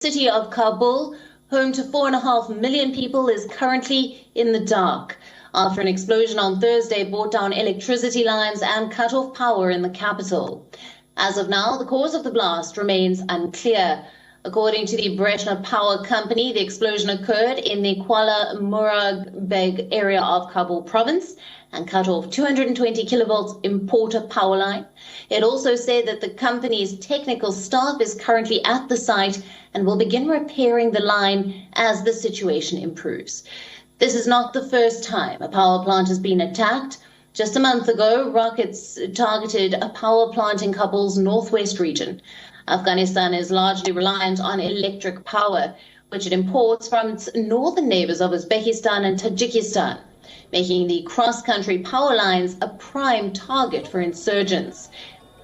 city of Kabul, home to 4.5 million people, is currently in the dark after an explosion on Thursday brought down electricity lines and cut off power in the capital. As of now, the cause of the blast remains unclear. According to the Breshna Power Company, the explosion occurred in the Kuala Murag Beg area of Kabul province and cut off 220 kilovolts importer power line. It also said that the company's technical staff is currently at the site and will begin repairing the line as the situation improves. This is not the first time a power plant has been attacked. Just a month ago, rockets targeted a power plant in Kabul's northwest region. Afghanistan is largely reliant on electric power, which it imports from its northern neighbors of Uzbekistan and Tajikistan, making the cross-country power lines a prime target for insurgents.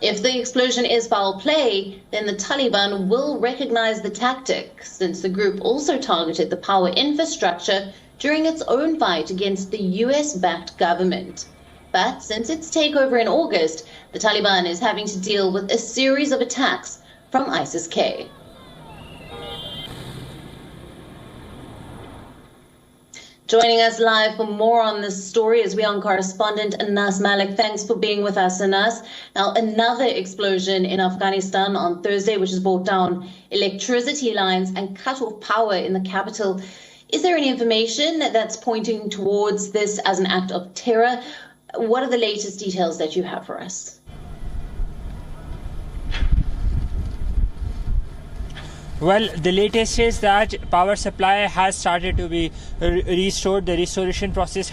If the explosion is foul play, then the Taliban will recognize the tactic, since the group also targeted the power infrastructure during its own fight against the US-backed government. But since its takeover in August, the Taliban is having to deal with a series of attacks from ISIS-K. Joining us live for more on this story is WION correspondent Anas Mallick. Thanks for being with us, Anas. Now, another explosion in Afghanistan on Thursday, which has brought down electricity lines and cut off power in the capital. Is there any information that's pointing towards this as an act of terror? What are the latest details that you have for us? Well, the latest is that power supply has started to be restored. The restoration process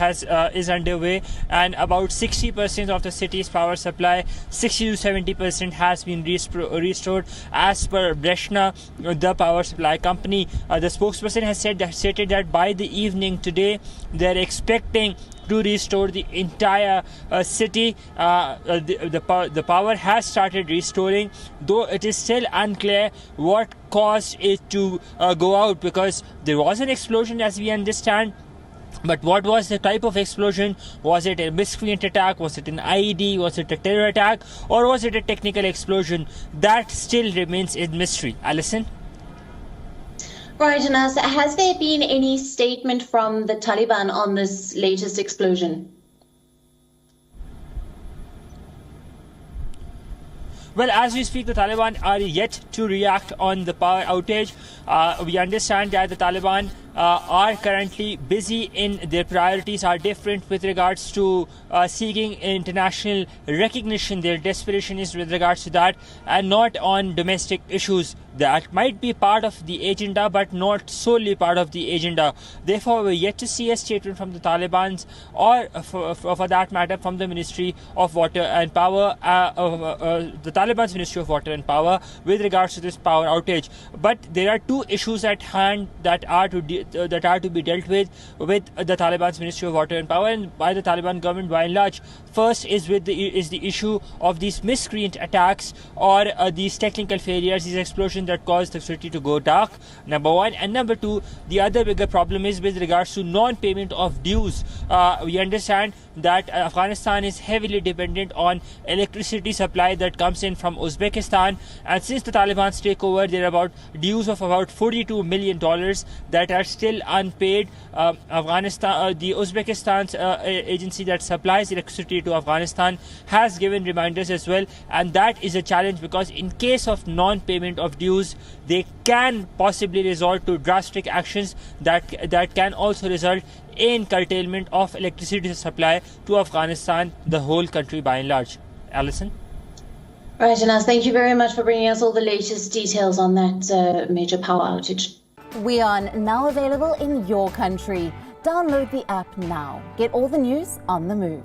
is underway, and about 60% of the city's power supply, 60 to 70%, has been restored as per Breshna, the power supply company. The spokesperson has stated that by the evening today, they're expecting to restore the entire city. The power has started restoring, though it is still unclear what caused it to go out, because there was an explosion, as we understand. But what was the type of explosion? Was it a miscreant attack? Was it an IED? Was it a terror attack? Or was it a technical explosion? That still remains a mystery. Alison? Right, Anas, has there been any statement from the Taliban on this latest explosion? Well, as we speak, the Taliban are yet to react on the power outage. We understand that the Taliban are currently busy in their priorities are different with regards to seeking international recognition. Their desperation is with regards to that and not on domestic issues. That might be part of the agenda, but not solely part of the agenda. Therefore, we're yet to see a statement from the Taliban or, for that matter, from the Ministry of Water and Power, the Taliban's Ministry of Water and Power, with regards to this power outage. But there are two issues at hand that are to be dealt with the Taliban's Ministry of Water and Power and by the Taliban government by and large. First is the issue of these miscreant attacks or these technical failures, these explosions that caused the city to go dark, number one. And number two, the other bigger problem is with regards to non-payment of dues. We understand that Afghanistan is heavily dependent on electricity supply that comes in from Uzbekistan, and since the Taliban's takeover, there are about dues of about $42 million that are still unpaid. Afghanistan, the Uzbekistan's agency that supplies electricity to Afghanistan, has given reminders as well, and that is a challenge because in case of non-payment of dues, they can possibly resort to drastic actions that can also result in curtailment of electricity supply to Afghanistan, the whole country by and large. Alison? Right, Anas, thank you very much for bringing us all the latest details on that major power outage. WION, now available in your country. Download the app now. Get all the news on the move.